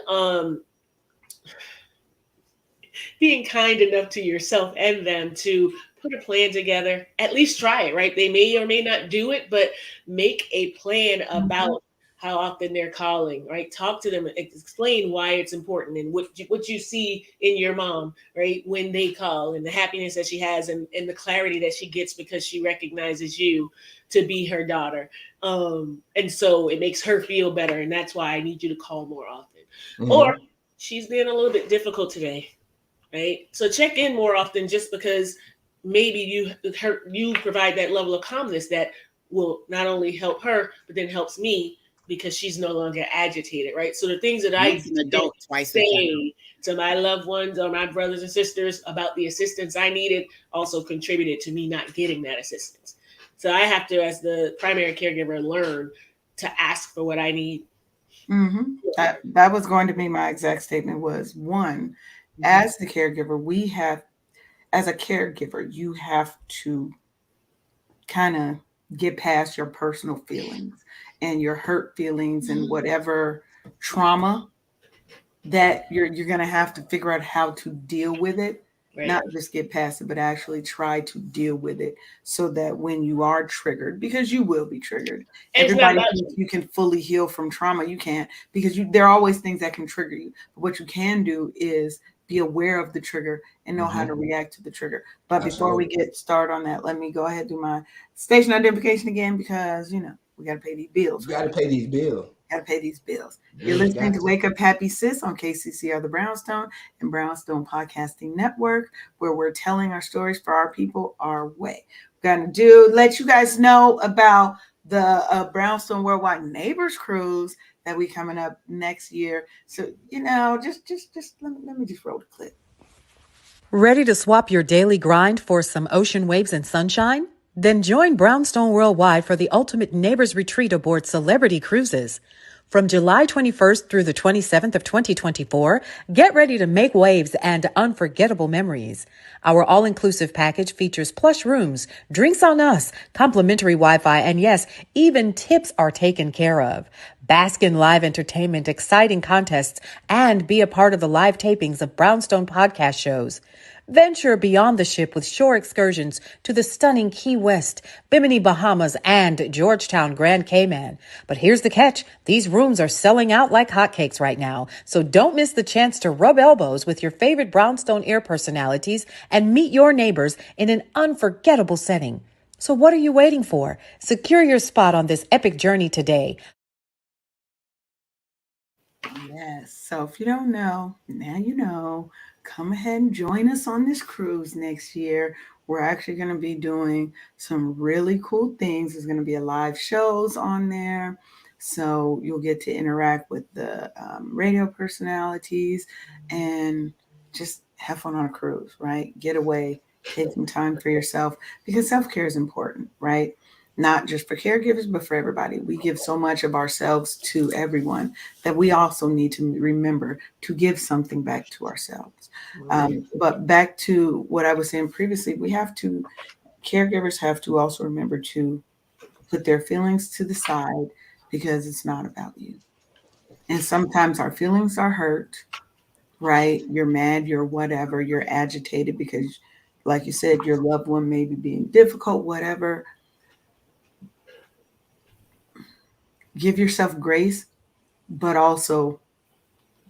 kind enough to yourself and them to put a plan together, at least try it, right? They may or may not do it, but make a plan about how often they're calling, right? Talk to them, explain why it's important and what you see in your mom, right? When they call and the happiness that she has and the clarity that she gets because she recognizes you to be her daughter. And so it makes her feel better. And that's why I need you to call more often. Or she's being a little bit difficult today. right? So check in more often, just because maybe you provide that level of calmness that will not only help her, but then helps me because she's no longer agitated, right? So the things that I Once an adult, twice a child. say to my loved ones or my brothers and sisters about the assistance I needed also contributed to me not getting that assistance. So I have to, as the primary caregiver, learn to ask for what I need. Mm-hmm. That was going to be my exact statement. Was one, as the caregiver, as a caregiver, you have to kind of get past your personal feelings and your hurt feelings and whatever trauma that you're going to have to figure out how to deal with it. Right. Not just get past it, but actually try to deal with it so that when you are triggered, because you will be triggered, And everybody thinks you can fully heal from trauma. You can't, because there are always things that can trigger you. But what you can do is be aware of the trigger and know how to react to the trigger. But before we get started on that, let me go ahead and do my station identification again, because, we got to pay these bills. You got to pay these bills. Got to pay these bills. You're listening to Wake Up Happy Sis on KCCR The Brownstone and Brownstone Podcasting Network, where we're telling our stories for our people our way. We're going to let you guys know about the Brownstone Worldwide Neighbors Cruise that we coming up next year. So, just let me just roll the clip. Ready to swap your daily grind for some ocean waves and sunshine? Then join Brownstone Worldwide for the ultimate neighbors retreat aboard Celebrity Cruises. From July 21st through the 27th of 2024, get ready to make waves and unforgettable memories. Our all-inclusive package features plush rooms, drinks on us, complimentary Wi-Fi, and yes, even tips are taken care of. Bask in live entertainment, exciting contests, and be a part of the live tapings of Brownstone podcast shows. Venture beyond the ship with shore excursions to the stunning Key West, Bimini, Bahamas, and Georgetown, Grand Cayman. But here's the catch. These rooms are selling out like hotcakes right now. So don't miss the chance to rub elbows with your favorite Brownstone Air personalities and meet your neighbors in an unforgettable setting. So what are you waiting for? Secure your spot on this epic journey today. Yes. So if you don't know, now you know. Come ahead and join us on this cruise next year. We're actually going to be doing some really cool things. There's going to be a live shows on there. So you'll get to interact with the radio personalities and just have fun on a cruise, right? Get away, take some time for yourself, because self-care is important, right? Not just for caregivers, but for everybody. We give so much of ourselves to everyone that we also need to remember to give something back to ourselves. But back to what I was saying previously, caregivers have to also remember to put their feelings to the side, because it's not about you. And sometimes our feelings are hurt, right? You're mad, you're whatever, you're agitated because, like you said, your loved one may be being difficult, whatever. Give yourself grace, but also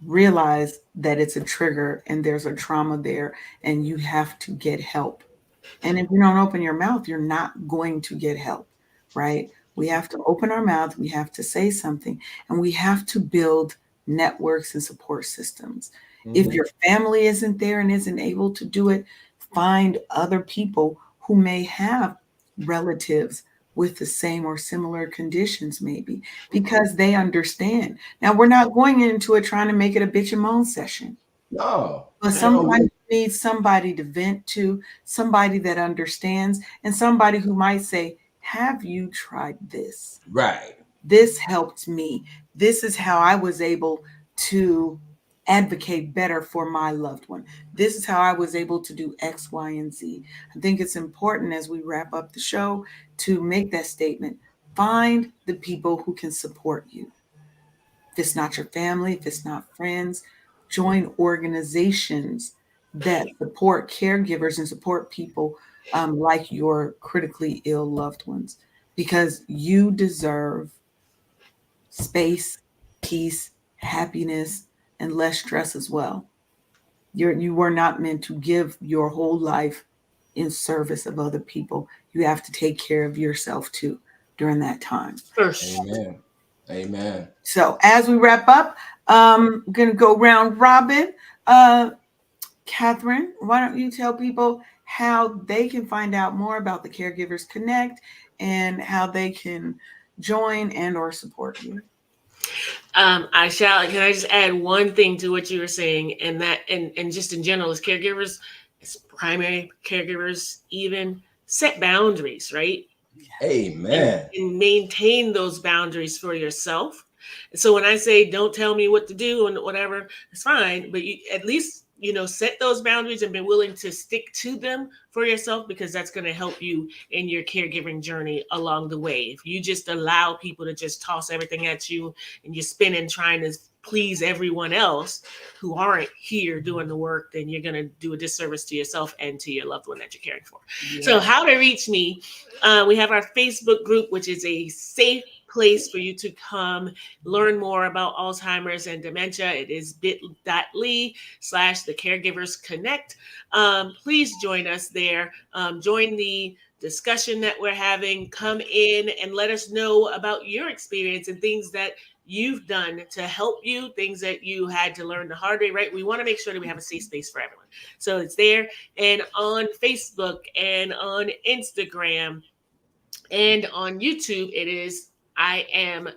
realize that it's a trigger and there's a trauma there and you have to get help. And if you don't open your mouth, you're not going to get help, right? We have to open our mouth, we have to say something, and we have to build networks and support systems. If your family isn't there and isn't able to do it, find other people who may have relatives with the same or similar conditions, maybe, because they understand. Now, we're not going into it trying to make it a bitch and moan session. No. But sometimes you need somebody to vent to, somebody that understands, and somebody who might say, have you tried this? Right. This helped me. This is how I was able to advocate better for my loved one. This is how I was able to do X, Y, and Z. I think it's important as we wrap up the show to make that statement. Find the people who can support you. If it's not your family, if it's not friends, join organizations that support caregivers and support people like your critically ill loved ones, because you deserve space, peace, happiness, and less stress as well. You were not meant to give your whole life in service of other people. You have to take care of yourself too during that time. First. Amen. Amen. So as we wrap up, I'm going to go round robin. Catherine, why don't you tell people how they can find out more about the Caregivers Connect and how they can join and or support you? I shall. Can I just add one thing to what you were saying, and that, and just in general, as caregivers, as primary caregivers, even set boundaries, right? Amen. And maintain those boundaries for yourself. So when I say don't tell me what to do and whatever, it's fine, but you at least set those boundaries and be willing to stick to them for yourself, because that's going to help you in your caregiving journey along the way. If you just allow people to just toss everything at you and you're spinning trying to please everyone else who aren't here doing the work, then you're going to do a disservice to yourself and to your loved one that you're caring for. Yeah. So how to reach me? We have our Facebook group, which is a safe place for you to come learn more about Alzheimer's and dementia. It is bit.ly/the Caregivers Connect. Please join us there. Join the discussion that we're having. Come in and let us know about your experience and things that you've done to help you, things that you had to learn the hard way, right? We want to make sure that we have a safe space for everyone. So it's there, and on Facebook and on Instagram and on YouTube, it is I am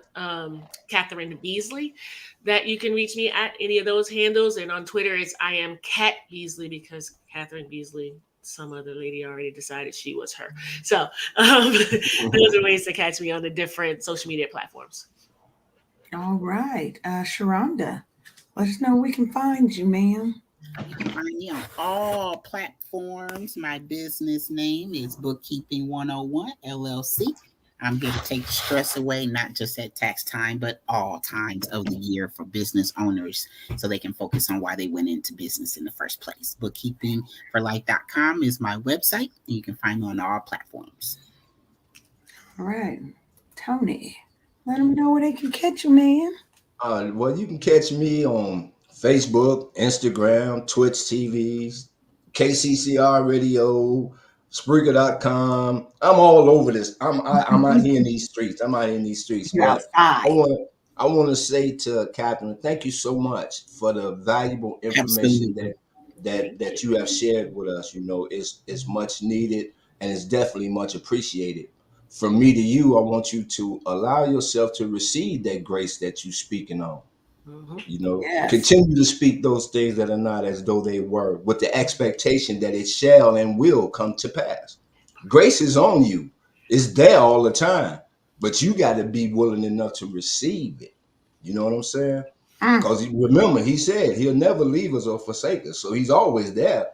Catherine Beasley, that you can reach me at any of those handles. And on Twitter, it's I am Cat Beasley, because Catherine Beasley, some other lady already decided she was her. So those are ways to catch me on the different social media platforms. All right. Sharonda, let us know where we can find you, ma'am. You can find me on all platforms. My business name is Bookkeeping 101 LLC. I'm here to take the stress away, not just at tax time, but all times of the year for business owners, so they can focus on why they went into business in the first place. Bookkeepingforlife.com is my website, and you can find me on all platforms. All right. Tony, let them know where they can catch you, man. Well, you can catch me on Facebook, Instagram, Twitch TVs, KCCR Radio, Spreaker.com. I'm all over this. I'm out here in these streets. But I want to say to Catherine, thank you so much for the valuable information that you have shared with us. It's much needed, and it's definitely much appreciated. From me to you, I want you to allow yourself to receive that grace that you're speaking on. Yes. Continue to speak those things that are not as though they were, with the expectation that it shall and will come to pass. Grace is on you. It's there all the time, but you got to be willing enough to receive it. You know what I'm saying? Because remember, he said he'll never leave us or forsake us. So he's always there.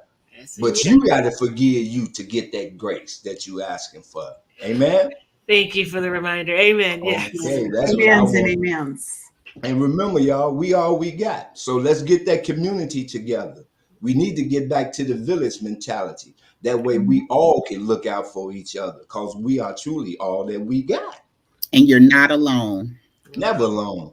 But you got to forgive you to get that grace that you're asking for. Amen. Thank you for the reminder. Amen. Yes. Okay, that's what I want. Amens. And remember, y'all, we all we got. So let's get that community together. We need to get back to the village mentality. That way we all can look out for each other, because we are truly all that we got. And you're not alone. Never alone.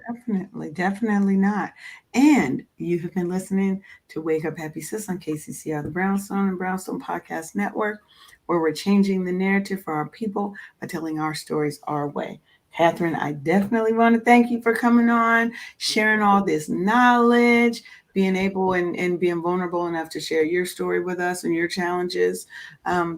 Definitely not. And you have been listening to Wake Up Happy Sis on KCCR, the Brownstone and Brownstone Podcast Network, where we're changing the narrative for our people by telling our stories our way. Catherine, I definitely want to thank you for coming on, sharing all this knowledge, being able and being vulnerable enough to share your story with us and your challenges,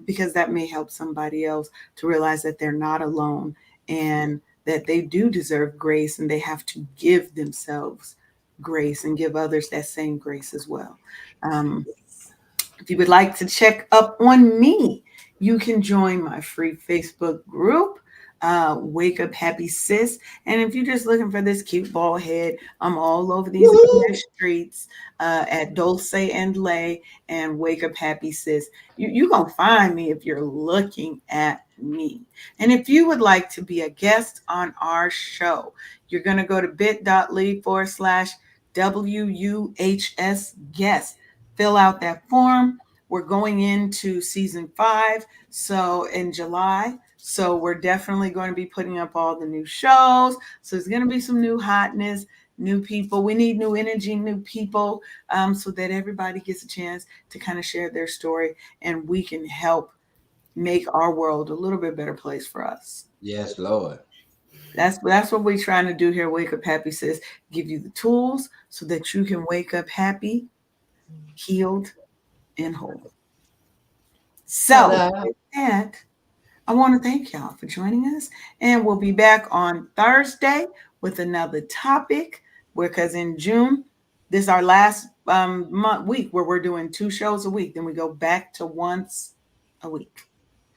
because that may help somebody else to realize that they're not alone and that they do deserve grace, and they have to give themselves grace and give others that same grace as well. If you would like to check up on me, you can join my free Facebook group, Wake Up Happy Sis. And if you're just looking for this cute bald head, I'm all over these streets at Dulce and Lay and Wake Up Happy Sis. You're going to find me if you're looking at me. And if you would like to be a guest on our show, you're going to go to bit.ly/WUHS guest. Fill out that form. We're going into season 5, so in July. So we're definitely going to be putting up all the new shows. So there's going to be some new hotness, new people. We need new energy, new people, so that everybody gets a chance to kind of share their story, and we can help make our world a little bit better place for us. Yes, Lord. That's what we're trying to do here. Wake Up Happy Sis, give you the tools so that you can wake up happy, healed, in whole. So Ta-da. with that, I want to thank y'all for joining us, and we'll be back on Thursday with another topic. Because in June, this is our last week where we're doing 2 shows a week. Then we go back to once a week,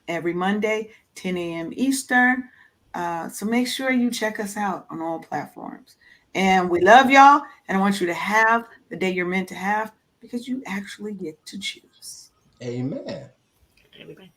every Monday, 10 a.m. Eastern. So make sure you check us out on all platforms. And we love y'all, and I want you to have the day you're meant to have, because you actually get to choose. Amen. Everybody.